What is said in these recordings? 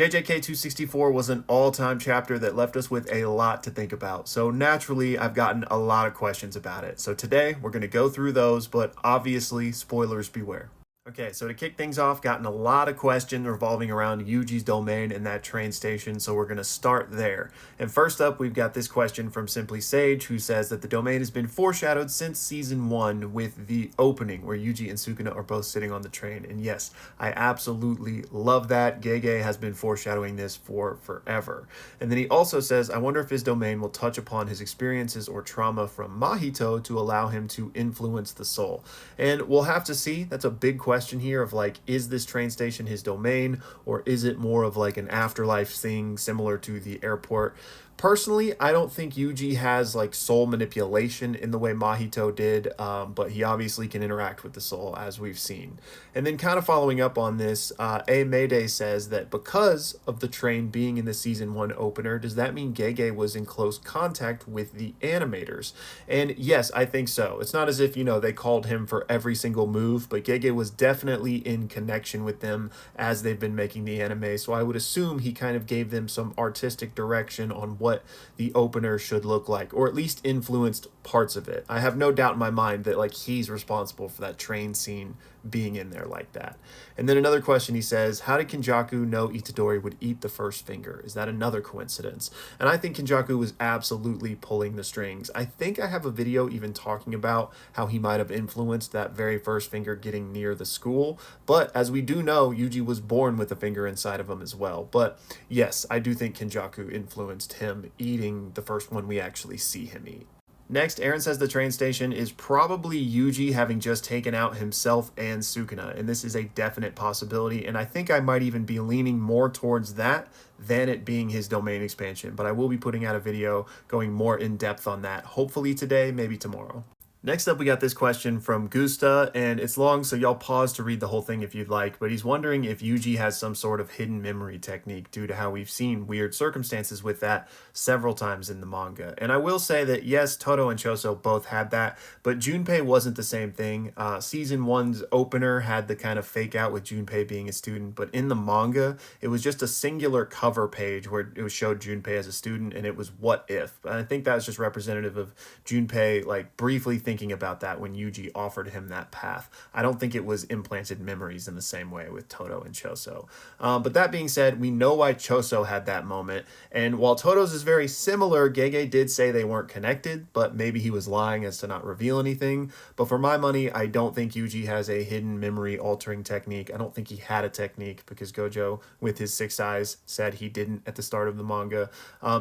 JJK 264 was an all-time chapter that left us with a lot to think about, so naturally I've gotten a lot of questions about it. So today we're going to go through those, but obviously spoilers beware. Okay, so to kick things off, gotten a lot of questions revolving around Yuji's domain and that train station, so we're going to start there. And first up, we've got this question from Simply Sage, who says that the domain has been foreshadowed since Season 1 with the opening, where Yuji and Sukuna are both sitting on the train. And yes, I absolutely love that. Gege has been foreshadowing this for forever. And then he also says, I wonder if his domain will touch upon his experiences or trauma from Mahito to allow him to influence the soul. And we'll have to see. That's a big question here of like, is this train station his domain, or is it more of like an afterlife thing similar to the airport? Personally, I don't think Yuji has like soul manipulation in the way Mahito did, but he obviously can interact with the soul, as we've seen. And then kind of following up on this, A Mayday says that because of the train being in the Season 1 opener, does that mean Gege was in close contact with the animators? And yes, I think so. It's not as if, you know, they called him for every single move, but Gege was definitely in connection with them as they've been making the anime, so I would assume he kind of gave them some artistic direction on what the opener should look like, or at least influenced parts of it. I have no doubt in my mind that like he's responsible for that train scene being in there like that. And then another question, he says, how did Kenjaku know Itadori would eat the first finger? Is that another coincidence? And I think Kenjaku was absolutely pulling the strings. I think I have a video even talking about how he might have influenced that very first finger getting near the school, but as we do know, Yuji was born with a finger inside of him as well. But yes, I do think Kenjaku influenced him eating the first one we actually see him eat. Next, Aaron says the train station is probably Yuji having just taken out himself and Sukuna, and this is a definite possibility, and I think I might even be leaning more towards that than it being his domain expansion, but I will be putting out a video going more in depth on that, hopefully today, maybe tomorrow. Next up, we got this question from Gusta, and it's long, so y'all pause to read the whole thing if you'd like, but he's wondering if Yuji has some sort of hidden memory technique due to how we've seen weird circumstances with that several times in the manga. And I will say that, yes, Todo and Choso both had that, but Junpei wasn't the same thing. Season 1's opener had the kind of fake out with Junpei being a student, but in the manga, it was just a singular cover page where it showed Junpei as a student, and it was what if. And I think that was just representative of Junpei, like, briefly thinking about that when Yuji offered him that path. I don't think it was implanted memories in the same way with Todo and Choso. But that being said, we know why Choso had that moment, and while Todo's is very similar, Gege did say they weren't connected, but maybe he was lying as to not reveal anything. But for my money, I don't think Yuji has a hidden memory altering technique. I don't think he had a technique because Gojo, with his 6 eyes, said he didn't at the start of the manga.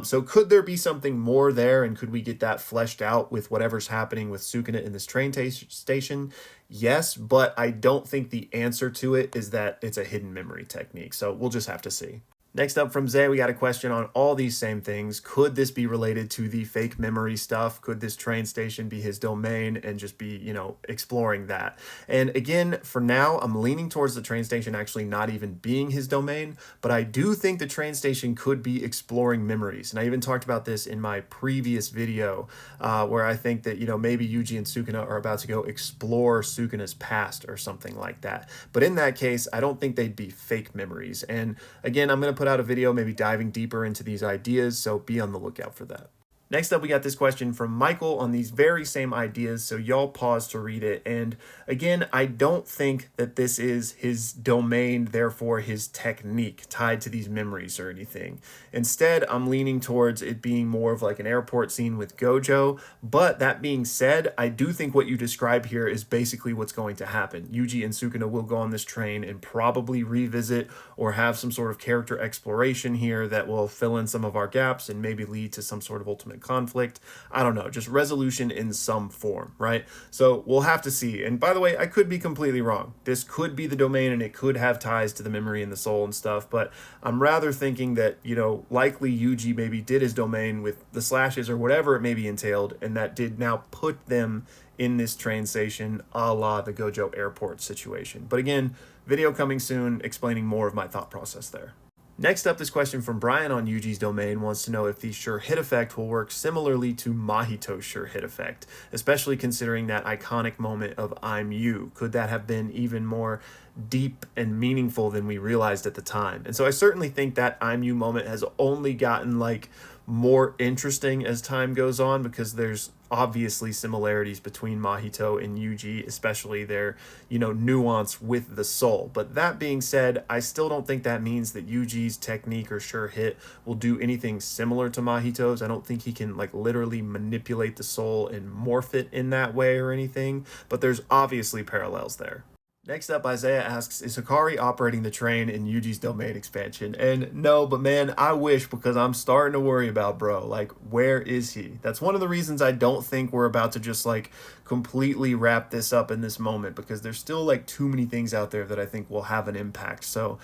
So could there be something more there, and could we get that fleshed out with whatever's happening with Sukuna in this train station? Yes, but I don't think the answer to it is that it's a hidden memory technique, so we'll just have to see. Next up from Zay, we got a question on all these same things. Could this be related to the fake memory stuff? Could this train station be his domain and just be, you know, exploring that? And again, for now, I'm leaning towards the train station actually not even being his domain, but I do think the train station could be exploring memories. And I even talked about this in my previous video where I think that, you know, maybe Yuji and Sukuna are about to go explore Sukuna's past or something like that. But in that case, I don't think they'd be fake memories. And again, I'm going to put out a video maybe diving deeper into these ideas, so be on the lookout for that. Next up, we got this question from Michael on these very same ideas, so y'all pause to read it. And again, I don't think that this is his domain, therefore his technique tied to these memories or anything. Instead, I'm leaning towards it being more of like an airport scene with Gojo. But that being said, I do think what you describe here is basically what's going to happen. Yuji and Sukuna will go on this train and probably revisit or have some sort of character exploration here that will fill in some of our gaps and maybe lead to some sort of ultimate conflict. I don't know, just resolution in some form, right? So we'll have to see. And by the way, I could be completely wrong. This could be the domain and it could have ties to the memory and the soul and stuff, but I'm rather thinking that, you know, likely Yuji maybe did his domain with the slashes or whatever it may be entailed, and that did now put them in this train station a la the Gojo airport situation. But again, video coming soon explaining more of my thought process there. Next up, this question from Brian on Yuji's domain wants to know if the sure hit effect will work similarly to Mahito's sure hit effect, especially considering that iconic moment of I'm you. Could that have been even more deep and meaningful than we realized at the time? And so I certainly think that I'm you moment has only gotten like more interesting as time goes on, because there's obviously similarities between Mahito and Yuji, especially their, nuance with the soul. But that being said, I still don't think that means that Yuji's technique or sure hit will do anything similar to Mahito's. I don't think he can like literally manipulate the soul and morph it in that way or anything, but there's obviously parallels there. Next up, Isaiah asks, is Hikari operating the train in Yuji's domain expansion? And no, but man, I wish, because I'm starting to worry about bro. Like, where is he? That's one of the reasons I don't think we're about to just like completely wrap this up in this moment, because there's still like too many things out there that I think will have an impact. So,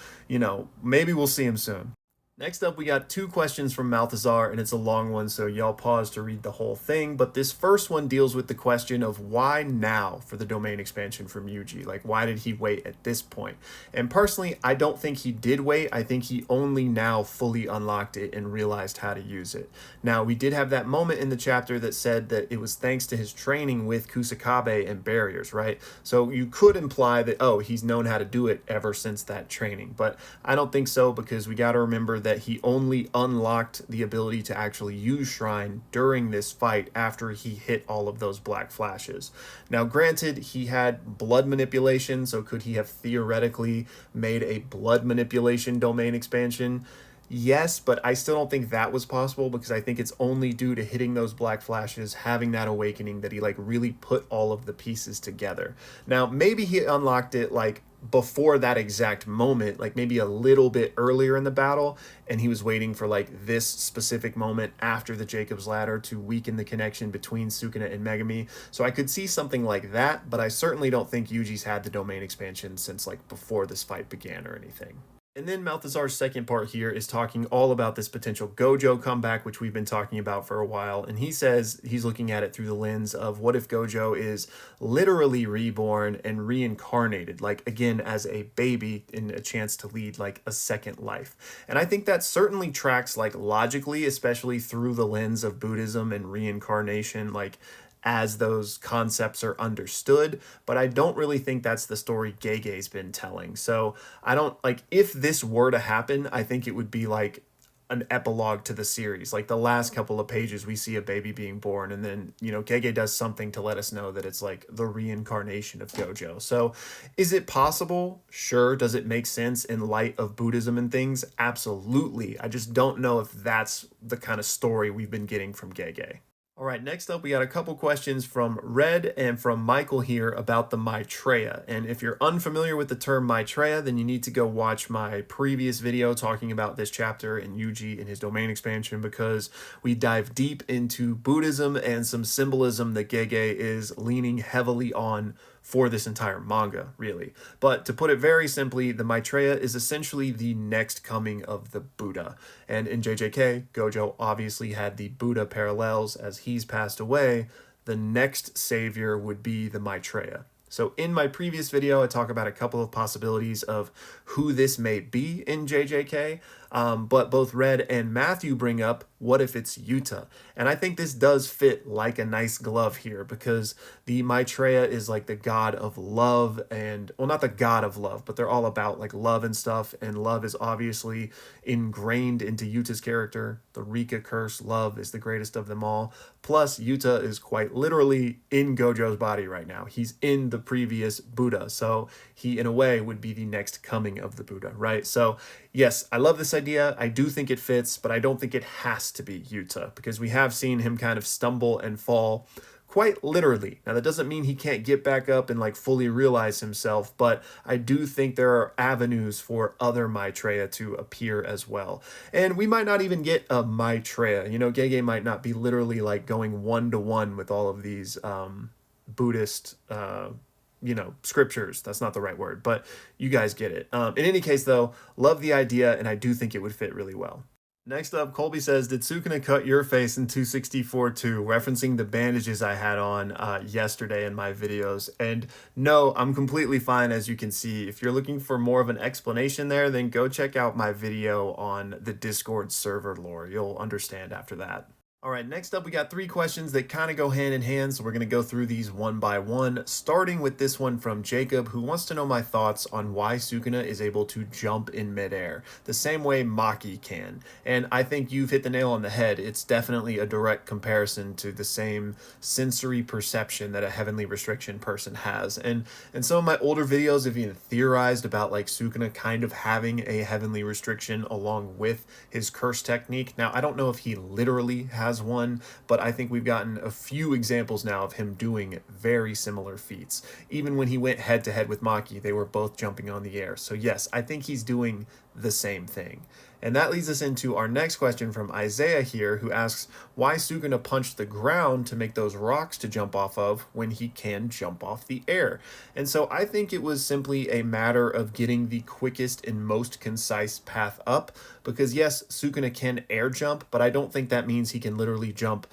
maybe we'll see him soon. Next up, we got two questions from Malthazar, and it's a long one, so y'all pause to read the whole thing. But this first one deals with the question of why now for the domain expansion from Yuji? Like, why did he wait at this point? And personally, I don't think he did wait. I think he only now fully unlocked it and realized how to use it. Now, we did have that moment in the chapter that said that it was thanks to his training with Kusakabe and barriers, right? So you could imply that, oh, he's known how to do it ever since that training. But I don't think so, because we got to remember that he only unlocked the ability to actually use Shrine during this fight after he hit all of those black flashes. Now, granted, he had blood manipulation, so could he have theoretically made a blood manipulation domain expansion? Yes, but I still don't think that was possible, because I think it's only due to hitting those black flashes, having that awakening, that he like really put all of the pieces together. Now, maybe he unlocked it like before that exact moment, like maybe a little bit earlier in the battle, and he was waiting for like this specific moment after the Jacob's Ladder to weaken the connection between Sukuna and Megami. So I could see something like that, but I certainly don't think Yuji's had the domain expansion since like before this fight began or anything. And then Malthazar's second part here is talking all about this potential Gojo comeback, which we've been talking about for a while. And he says he's looking at it through the lens of what if Gojo is literally reborn and reincarnated, like again as a baby, in a chance to lead like a second life. And I think that certainly tracks like logically, especially through the lens of Buddhism and reincarnation, like as those concepts are understood, but I don't really think that's the story Gege's been telling. So I don't like, if this were to happen, I think it would be like an epilogue to the series. Like the last couple of pages, we see a baby being born, and then, Gege does something to let us know that it's like the reincarnation of Gojo. So is it possible? Sure. Does it make sense in light of Buddhism and things? Absolutely. I just don't know if that's the kind of story we've been getting from Gege. All right, next up, we got a couple questions from Red and from Michael here about the Maitreya. And if you're unfamiliar with the term Maitreya, then you need to go watch my previous video talking about this chapter and Yuji and his domain expansion, because we dive deep into Buddhism and some symbolism that Gege is leaning heavily on for this entire manga, really. But to put it very simply, the Maitreya is essentially the next coming of the Buddha. And in JJK, Gojo obviously had the Buddha parallels. As he's passed away, the next savior would be the Maitreya. So in my previous video, I talk about a couple of possibilities of who this may be in JJK, but both Red and Matthew bring up, what if it's Yuta? And I think this does fit like a nice glove here, because the Maitreya is like the god of love, and, well, not the god of love, but they're all about like love and stuff, and love is obviously ingrained into Yuta's character. The Rika curse, love is the greatest of them all. Plus, Yuta is quite literally in Gojo's body right now. He's in the previous Buddha, so he, in a way, would be the next coming of the Buddha, right? So, yes, I love this idea. I do think it fits, but I don't think it has to be Yuta, because we have seen him kind of stumble and fall quite literally. Now, that doesn't mean he can't get back up and like fully realize himself, but I do think there are avenues for other Maitreya to appear as well. And we might not even get a Maitreya. Gege might not be literally like going one-to-one with all of these Buddhist scriptures. That's not the right word, but you guys get it. In any case, though, love the idea, and I do think it would fit really well. Next up, Colby says, did Sukuna cut your face in 264 too? Referencing the bandages I had on yesterday in my videos. And no, I'm completely fine, as you can see. If you're looking for more of an explanation there, then go check out my video on the Discord server lore. You'll understand after that. All right, next up, we got three questions that kind of go hand in hand, so we're going to go through these one by one, starting with this one from Jacob, who wants to know my thoughts on why Sukuna is able to jump in midair, the same way Maki can. And I think you've hit the nail on the head. It's definitely a direct comparison to the same sensory perception that a heavenly restriction person has. And in some of my older videos have even theorized about like Sukuna kind of having a heavenly restriction along with his curse technique. Now, I don't know if he literally has one, but I think we've gotten a few examples now of him doing very similar feats. Even when he went head to head with Maki, they were both jumping on the air. So yes, I think he's doing the same thing. And that leads us into our next question from Isaiah here, who asks why Sukuna punched the ground to make those rocks to jump off of when he can jump off the air. And so I think it was simply a matter of getting the quickest and most concise path up, because yes, Sukuna can air jump, but I don't think that means he can literally jump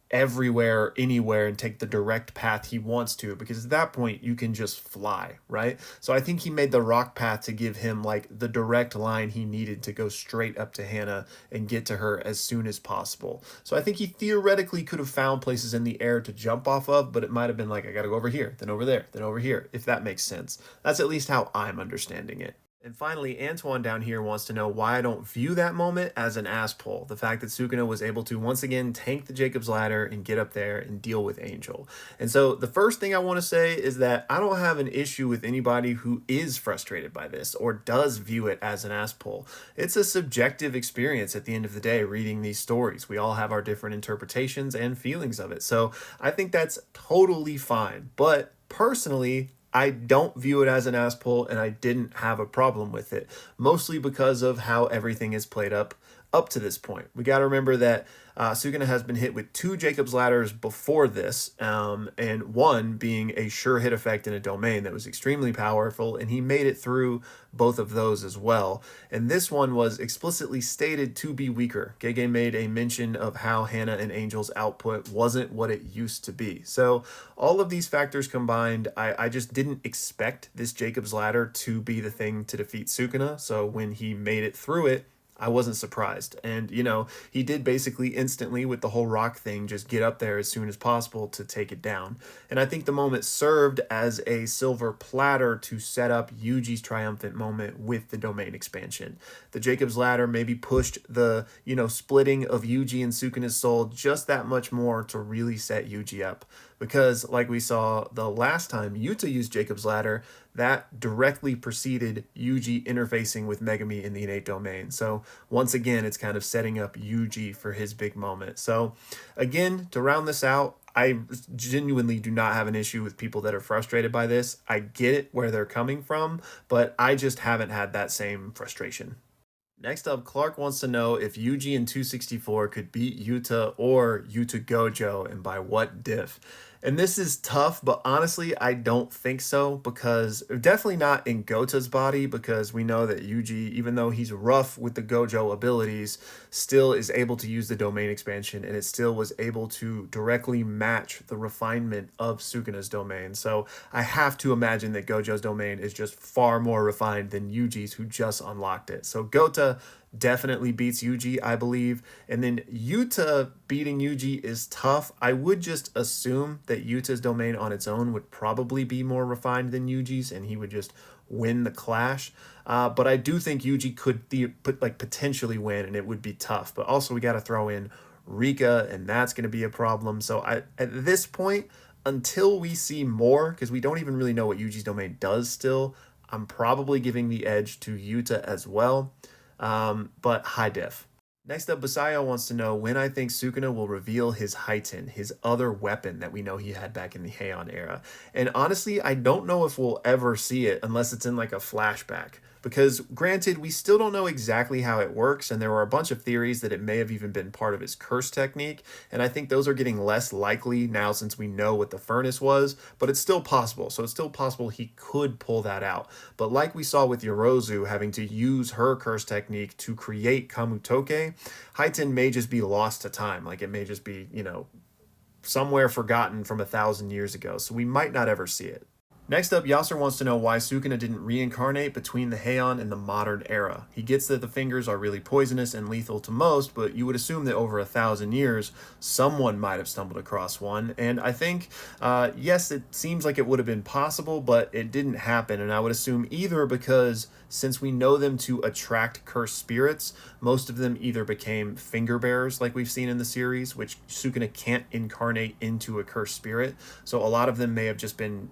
everywhere, anywhere, and take the direct path he wants to, because at that point you can just fly, right? So I think he made the rock path to give him like the direct line he needed to go straight up to Hannah and get to her as soon as possible. So I think he theoretically could have found places in the air to jump off of, but it might have been like, I gotta go over here, then over there, then over here, if that makes sense. That's at least how I'm understanding it. And finally, Antoine down here wants to know why I don't view that moment as an ass pull. The fact that Sukuna was able to once again tank the Jacob's Ladder and get up there and deal with Angel. And so the first thing I want to say is that I don't have an issue with anybody who is frustrated by this or does view it as an ass pull. It's a subjective experience at the end of the day reading these stories. We all have our different interpretations and feelings of it. So I think that's totally fine. But personally, I don't view it as an ass pull, and I didn't have a problem with it, mostly because of how everything is played up to this point. We got to remember that Sukuna has been hit with two Jacob's Ladders before this, and one being a sure hit effect in a domain that was extremely powerful, and he made it through both of those as well. And this one was explicitly stated to be weaker. Gege made a mention of how Hannah and Angel's output wasn't what it used to be. So all of these factors combined, I just didn't expect this Jacob's Ladder to be the thing to defeat Sukuna. So when he made it through it, I wasn't surprised. And, you know, he did basically instantly with the whole rock thing just get up there as soon as possible to take it down. And I think the moment served as a silver platter to set up Yuji's triumphant moment with the domain expansion. The Jacob's Ladder maybe pushed the, splitting of Yuji and Sukuna's soul just that much more to really set Yuji up. Because, like we saw the last time Yuta used Jacob's Ladder, that directly preceded Yuji interfacing with Megami in the innate domain. So once again, it's kind of setting up Yuji for his big moment. So again, to round this out, I genuinely do not have an issue with people that are frustrated by this. I get it where they're coming from, but I just haven't had that same frustration. Next up, Clark wants to know if Yuji in 264 could beat Yuta or Yuta Gojo, and by what diff. And this is tough, but honestly, I don't think so, because definitely not in Gota's body, because we know that Yuji, even though he's rough with the Gojo abilities, still is able to use the domain expansion, and it still was able to directly match the refinement of Sukuna's domain. So I have to imagine that Gojo's domain is just far more refined than Yuji's, who just unlocked it. So Gota definitely beats Yuji, I believe. And then Yuta beating Yuji is tough. I would just assume that Yuta's domain on its own would probably be more refined than Yuji's, and he would just win the clash. But I do think Yuji could potentially win, and it would be tough. But also we got to throw in Rika, and that's going to be a problem. So at this point, until we see more, because we don't even really know what Yuji's domain does still, I'm probably giving the edge to Yuta as well. But high diff. Next up, Basayo wants to know when I think Sukuna will reveal his Haiten, his other weapon that we know he had back in the Heian era. And honestly, I don't know if we'll ever see it unless it's in like a flashback. because granted, we still don't know exactly how it works, and there were a bunch of theories that it may have even been part of his curse technique, and I think those are getting less likely now since we know what the furnace was, but it's still possible. So it's still possible he could pull that out. But like we saw with Yorozu having to use her curse technique to create Kamutoke, Haiten may just be lost to time. Like it may just be, somewhere forgotten from 1,000 years ago. So we might not ever see it. Next up, Yasser wants to know why Sukuna didn't reincarnate between the Heian and the modern era. He gets that the fingers are really poisonous and lethal to most, but you would assume that over 1,000 years, someone might have stumbled across one. And I think, yes, it seems like it would have been possible, but it didn't happen. And I would assume either because since we know them to attract cursed spirits, most of them either became finger bearers like we've seen in the series, which Sukuna can't incarnate into a cursed spirit. So a lot of them may have just been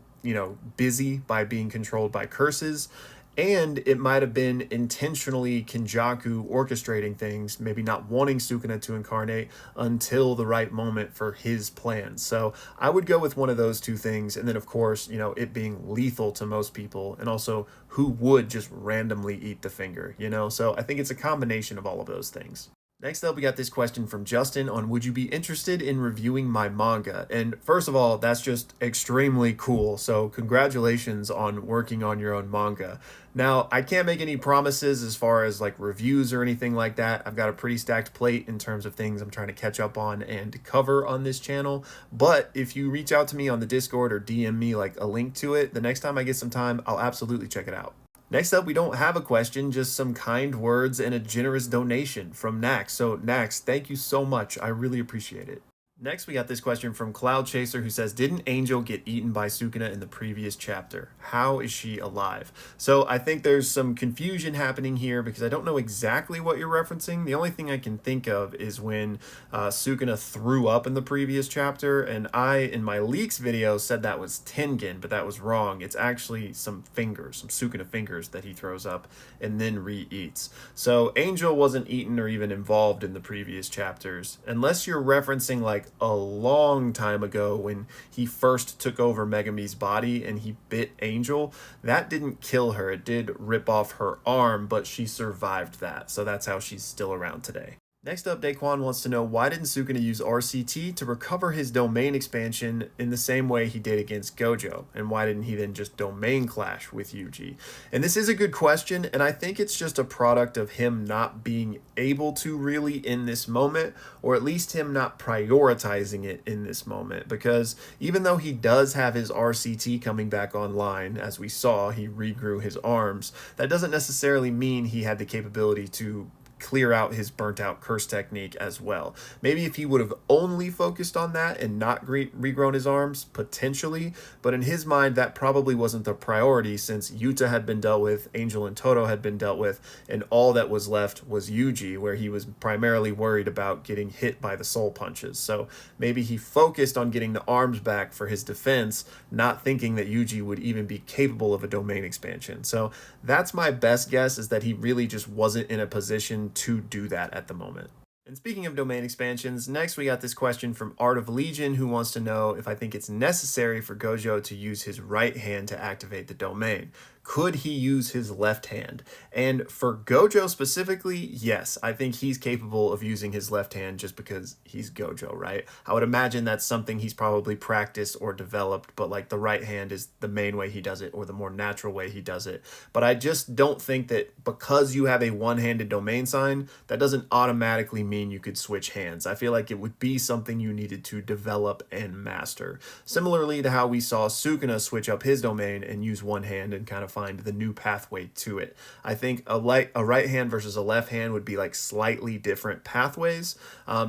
busy by being controlled by curses, and it might have been intentionally Kenjaku orchestrating things, maybe not wanting Sukuna to incarnate until the right moment for his plans. So I would go with one of those two things, and then of course, it being lethal to most people, and also who would just randomly eat the finger, So I think it's a combination of all of those things. Next up, we got this question from Justin on would you be interested in reviewing my manga? And first of all, that's just extremely cool. So congratulations on working on your own manga. Now, I can't make any promises as far as like reviews or anything like that. I've got a pretty stacked plate in terms of things I'm trying to catch up on and cover on this channel. But if you reach out to me on the Discord or DM me like a link to it, the next time I get some time, I'll absolutely check it out. Next up, we don't have a question, just some kind words and a generous donation from Nax. So Nax, thank you so much. I really appreciate it. Next, we got this question from Cloud Chaser who says, didn't Angel get eaten by Sukuna in the previous chapter? How is she alive? So I think there's some confusion happening here because I don't know exactly what you're referencing. The only thing I can think of is when Sukuna threw up in the previous chapter, and I, in my leaks video, said that was Tengen, but that was wrong. It's actually some fingers, some Sukuna fingers that he throws up and then re-eats. So Angel wasn't eaten or even involved in the previous chapters, unless you're referencing like a long time ago when he first took over Megami's body and he bit Angel. That didn't kill her. It did rip off her arm, but she survived that. So that's how she's still around today. Next up, Daquan wants to know why didn't Sukuna use RCT to recover his domain expansion in the same way he did against Gojo? And why didn't he then just domain clash with Yuji? And this is a good question, and I think it's just a product of him not being able to really in this moment, or at least him not prioritizing it in this moment. Because even though he does have his RCT coming back online, as we saw, he regrew his arms, that doesn't necessarily mean he had the capability to clear out his burnt out curse technique as well. Maybe if he would have only focused on that and not regrown his arms, potentially, but in his mind that probably wasn't the priority since Yuta had been dealt with, Angel and Toto had been dealt with, and all that was left was Yuji, where he was primarily worried about getting hit by the soul punches. So maybe he focused on getting the arms back for his defense, not thinking that Yuji would even be capable of a domain expansion. So that's my best guess, is that he really just wasn't in a position to do that at the moment. And speaking of domain expansions, next we got this question from Art of Legion who wants to know if I think it's necessary for Gojo to use his right hand to activate the domain. Could he use his left hand? And for Gojo specifically, yes, I think he's capable of using his left hand just because he's Gojo, right? I would imagine that's something he's probably practiced or developed, but like the right hand is the main way he does it or the more natural way he does it. But I just don't think that because you have a one-handed domain sign, that doesn't automatically mean you could switch hands. I feel like it would be something you needed to develop and master. Similarly to how we saw Sukuna switch up his domain and use one hand and kind of find the new pathway to it. I think a right hand versus a left hand would be like slightly different pathways.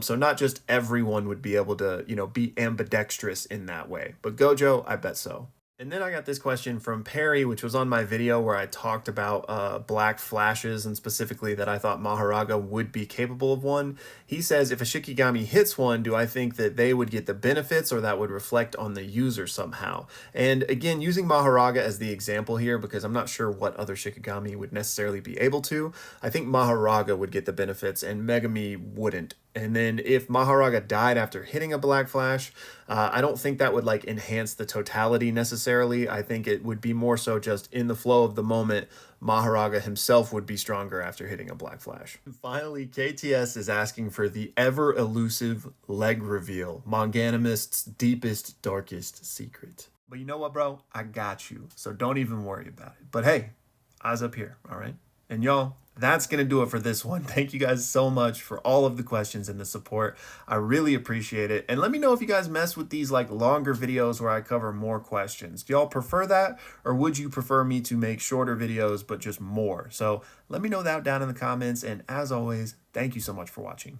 So not just everyone would be able to, be ambidextrous in that way. But Gojo, I bet so. And then I got this question from Perry, which was on my video where I talked about black flashes and specifically that I thought Maharaga would be capable of one. He says, if a Shikigami hits one, do I think that they would get the benefits or that would reflect on the user somehow? And again, using Maharaga as the example here, because I'm not sure what other Shikigami would necessarily be able to, I think Maharaga would get the benefits and Megami wouldn't. And then if Maharaga died after hitting a black flash, I don't think that would like enhance the totality necessarily necessarily. I think it would be more so just in the flow of the moment, Maharaga himself would be stronger after hitting a Black Flash. And finally, KTS is asking for the ever elusive leg reveal, manganimist's deepest, darkest secret. But you know what, bro? I got you. So don't even worry about it. But hey, eyes up here, all right? And y'all, that's going to do it for this one. Thank you guys so much for all of the questions and the support. I really appreciate it. And let me know if you guys mess with these like longer videos where I cover more questions. Do y'all prefer that, or would you prefer me to make shorter videos but just more? So let me know that down in the comments. And as always, thank you so much for watching.